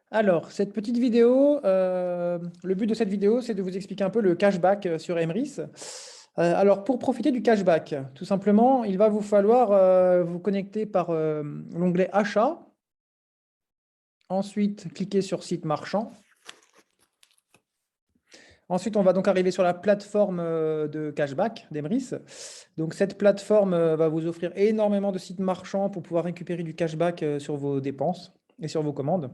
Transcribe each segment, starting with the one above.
Alors, cette petite vidéo, le but de cette vidéo, c'est de vous expliquer un peu le cashback sur Emrys. Alors, pour profiter du cashback, tout simplement, il va vous falloir vous connecter par l'onglet Achat. Ensuite, cliquer sur Site marchand. Ensuite, on va donc arriver sur la plateforme de cashback d'Emrys. Donc, cette plateforme va vous offrir énormément de sites marchands pour pouvoir récupérer du cashback sur vos dépenses et sur vos commandes.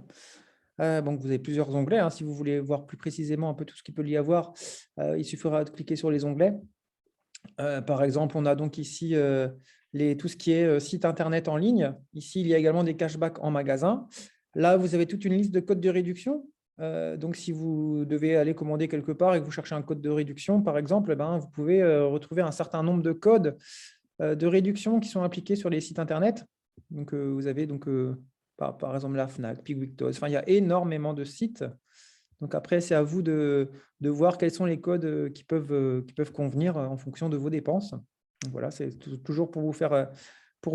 Donc, vous avez plusieurs onglets, hein. Si vous voulez voir plus précisément un peu tout ce qu'il peut y avoir, il suffira de cliquer sur les onglets. Par exemple, on a donc ici tout ce qui est site internet en ligne. Ici, il y a également des cashbacks en magasin. Là, vous avez toute une liste de codes de réduction. Donc, si vous devez aller commander quelque part et que vous cherchez un code de réduction, par exemple, eh ben, vous pouvez retrouver un certain nombre de codes de réduction qui sont appliqués sur les sites internet. Donc, vous avez donc, par exemple la Fnac, Pigwictos. Enfin, il y a énormément de sites. Donc après, c'est à vous de voir quels sont les codes qui peuvent convenir en fonction de vos dépenses. Donc voilà, c'est toujours pour vous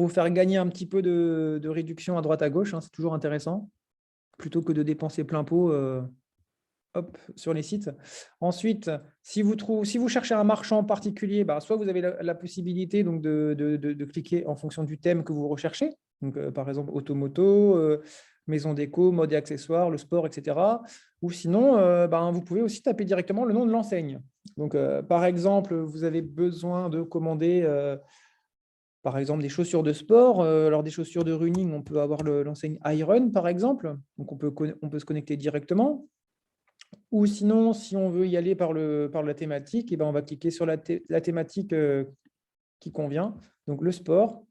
faire gagner un petit peu de réduction à droite à gauche, hein, c'est toujours intéressant, plutôt que de dépenser plein pot hop, sur les sites. Ensuite, si vous cherchez un marchand particulier, bah, soit vous avez la possibilité donc, de cliquer en fonction du thème que vous recherchez. Donc, par exemple, automoto, maison déco, mode et accessoires, le sport, etc. Ou sinon, ben, vous pouvez aussi taper directement le nom de l'enseigne. Donc, par exemple, vous avez besoin de commander, par exemple, des chaussures de sport. Alors, des chaussures de running, on peut avoir l'enseigne Iron, par exemple. Donc, on peut se connecter directement. Ou sinon, si on veut y aller par la thématique, eh ben, on va cliquer sur la thématique qui convient, donc le sport.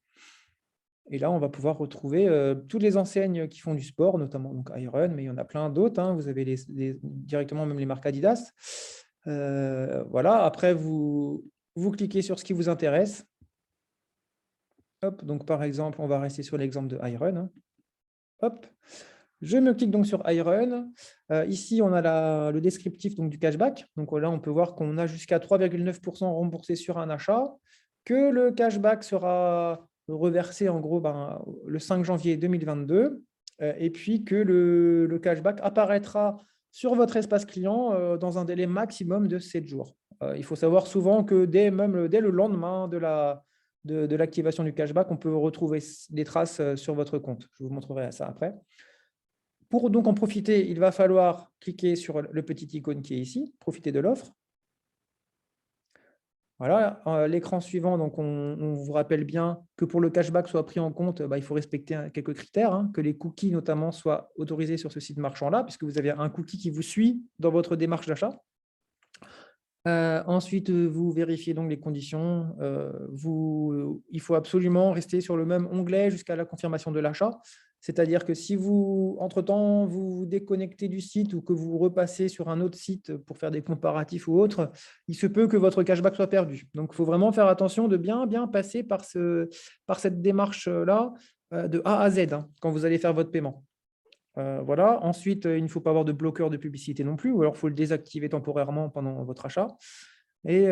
Et là, on va pouvoir retrouver toutes les enseignes qui font du sport, notamment donc Iron, mais il y en a plein d'autres, hein. Vous avez directement même les marques Adidas. Voilà. Après, vous cliquez sur ce qui vous intéresse. Hop, donc par exemple, on va rester sur l'exemple de Iron, hein. Hop. Je me clique donc sur Iron. Ici, on a le descriptif donc, du cashback. Donc là, on peut voir qu'on a jusqu'à 3,9% remboursé sur un achat, que le cashback sera reversé en gros le 5 janvier 2022, et puis que le cashback apparaîtra sur votre espace client dans un délai maximum de 7 jours. Il faut savoir souvent que même dès le lendemain de l'activation du cashback, on peut retrouver des traces sur votre compte. Je vous montrerai ça après. Pour donc en profiter, il va falloir cliquer sur le petit icône qui est ici, profiter de l'offre. Voilà, l'écran suivant, donc on vous rappelle bien que pour le cashback soit pris en compte, il faut respecter quelques critères, hein, que les cookies notamment soient autorisés sur ce site marchand-là, puisque vous avez un cookie qui vous suit dans votre démarche d'achat. Ensuite, vous vérifiez donc les conditions. Il faut absolument rester sur le même onglet jusqu'à la confirmation de l'achat. C'est-à-dire que si vous, entre-temps, vous vous déconnectez du site ou que vous repassez sur un autre site pour faire des comparatifs ou autre, il se peut que votre cashback soit perdu. Donc, il faut vraiment faire attention de bien passer par cette démarche-là de A à Z, hein, quand vous allez faire votre paiement. Voilà. Ensuite, il ne faut pas avoir de bloqueur de publicité non plus, ou alors il faut le désactiver temporairement pendant votre achat. Et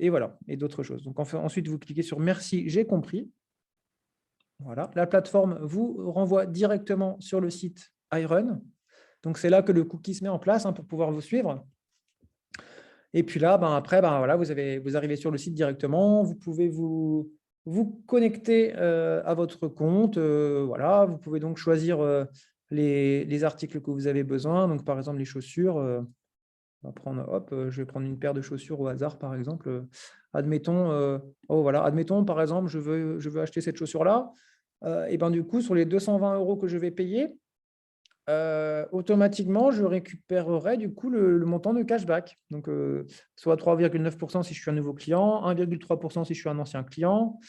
voilà, et d'autres choses. Donc, ensuite, vous cliquez sur « Merci, j'ai compris ». Voilà. La plateforme vous renvoie directement sur le site Iron. Donc, c'est là que le cookie se met en place, hein, pour pouvoir vous suivre. Et puis là, après, voilà, vous arrivez sur le site directement. Vous pouvez vous connecter à votre compte. Voilà. Vous pouvez donc choisir les articles que vous avez besoin. Donc, par exemple, les chaussures. Je vais prendre une paire de chaussures au hasard, par exemple. Admettons, admettons, par exemple, je veux acheter cette chaussure-là. Et ben, du coup, sur les 220 € que je vais payer, automatiquement, je récupérerai du coup le montant de cashback. Donc, soit 3,9% si je suis un nouveau client, 1,3% si je suis un ancien client.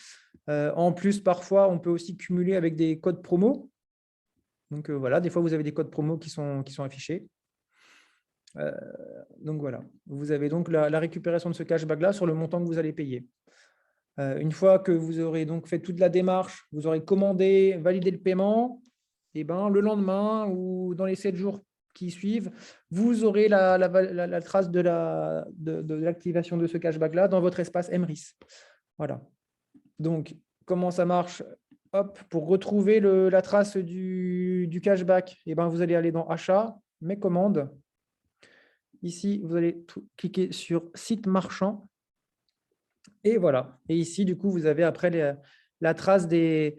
En plus, parfois, on peut aussi cumuler avec des codes promo. Donc, voilà, des fois, vous avez des codes promo qui sont affichés. Donc, voilà. Vous avez donc la récupération de ce cashback-là sur le montant que vous allez payer. Une fois que vous aurez donc fait toute la démarche, vous aurez commandé, validé le paiement, et ben, le lendemain ou dans les 7 jours qui suivent, vous aurez la trace de l'activation de ce cashback-là dans votre espace Emrys. Voilà. Donc, comment ça marche? hop, pour retrouver la trace du cashback, eh ben, vous allez aller dans Achat, Mes commandes. Ici, vous allez cliquer sur Site marchand. Et voilà. Et ici, du coup, vous avez après la trace des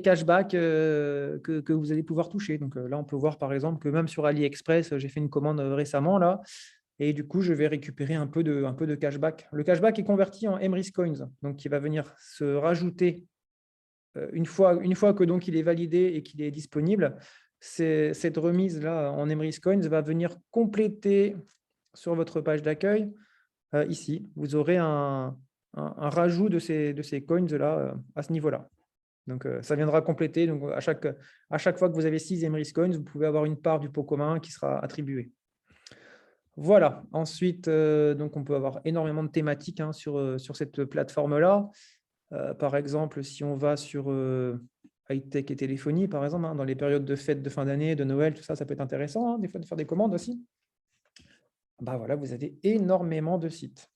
cashbacks que vous allez pouvoir toucher. Donc là, on peut voir par exemple que même sur AliExpress, j'ai fait une commande récemment là. Et du coup, je vais récupérer un peu de cashback. Le cashback est converti en Emrys Coins, donc qui va venir se rajouter une fois que donc il est validé et qu'il est disponible. Cette remise-là en Emrys Coins va venir compléter sur votre page d'accueil. Ici, vous aurez un rajout de ces coins-là à ce niveau-là. Donc, ça viendra compléter. Donc, à chaque fois que vous avez 6 Emrys Coins, vous pouvez avoir une part du pot commun qui sera attribuée. Voilà. Ensuite, donc on peut avoir énormément de thématiques sur cette plateforme-là. Par exemple, si on va sur high-tech et téléphonie, par exemple, dans les périodes de fêtes de fin d'année, de Noël, tout ça, ça peut être intéressant, des fois, de faire des commandes aussi. Bah voilà, vous avez énormément de sites.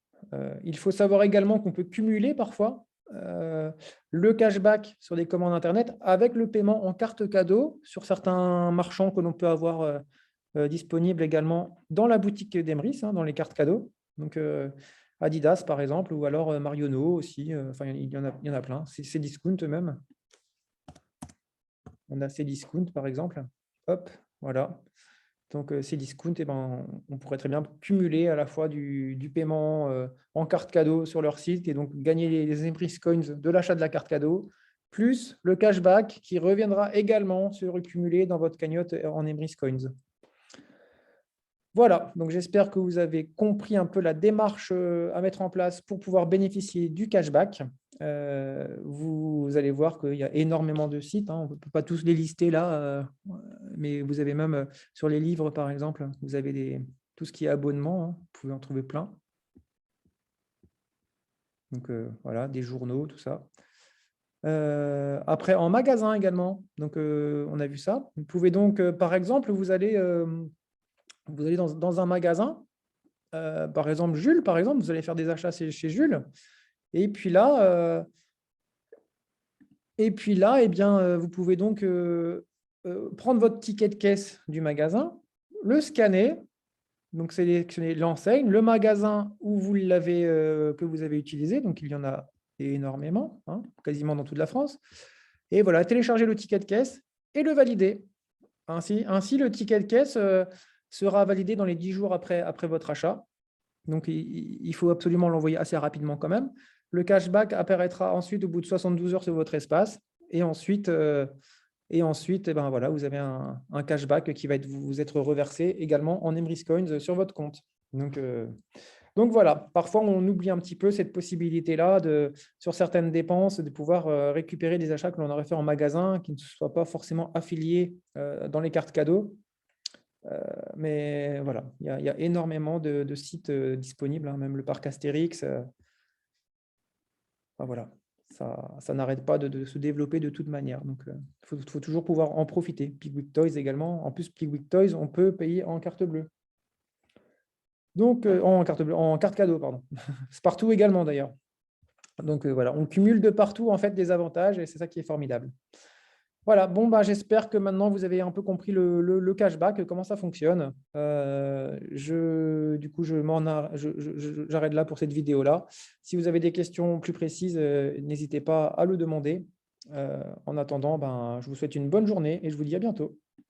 Il faut savoir également qu'on peut cumuler parfois le cashback sur des commandes Internet avec le paiement en carte cadeau sur certains marchands que l'on peut avoir disponibles également dans la boutique d'Emrys, dans les cartes cadeaux. Donc, Adidas, par exemple, ou alors Marionneau aussi. Enfin, il y en a plein. Cdiscount même. On a Cdiscount, par exemple. Hop, voilà. Donc, Cdiscount, on pourrait très bien cumuler à la fois du paiement en carte cadeau sur leur site et donc gagner les Emrys Coins de l'achat de la carte cadeau, plus le cashback qui reviendra également se recumuler dans votre cagnotte en Emrys Coins. Voilà, donc j'espère que vous avez compris un peu la démarche à mettre en place pour pouvoir bénéficier du cashback. Vous allez voir qu'il y a énormément de sites, on ne peut pas tous les lister là, mais vous avez même sur les livres, par exemple, vous avez tout ce qui est abonnement, vous pouvez en trouver plein. Donc voilà, des journaux, tout ça. Après, en magasin également, donc on a vu ça. Vous pouvez donc, par exemple, vous allez dans un magasin, par exemple Jules, par exemple, vous allez faire des achats chez Jules, et puis là, eh bien, vous pouvez donc prendre votre ticket de caisse du magasin, le scanner, donc sélectionner l'enseigne, le magasin où vous l'avez que vous avez utilisé, donc il y en a énormément, quasiment dans toute la France, et voilà, télécharger le ticket de caisse et le valider. Ainsi le ticket de caisse sera validé dans les 10 jours après votre achat. Donc, il faut absolument l'envoyer assez rapidement quand même. Le cashback apparaîtra ensuite au bout de 72 heures sur votre espace. Et ensuite, voilà, vous avez un cashback qui va vous être reversé également en Emrys Coins sur votre compte. Donc voilà, parfois on oublie un petit peu cette possibilité-là sur certaines dépenses de pouvoir récupérer des achats que l'on aurait fait en magasin qui ne soient pas forcément affiliés dans les cartes cadeaux. Mais voilà, il y a énormément de sites disponibles, même le parc Astérix. Voilà, ça n'arrête pas de se développer de toute manière. Donc, il faut toujours pouvoir en profiter. Pickwick Toys également. En plus, Pickwick Toys, on peut payer en carte bleue. Donc, en carte cadeau, pardon. C'est partout également d'ailleurs. Donc, voilà, on cumule de partout en fait des avantages et c'est ça qui est formidable. Voilà, bon, j'espère que maintenant vous avez un peu compris le cashback, comment ça fonctionne. Du coup, j'arrête là pour cette vidéo-là. Si vous avez des questions plus précises, n'hésitez pas à le demander. En attendant, je vous souhaite une bonne journée et je vous dis à bientôt.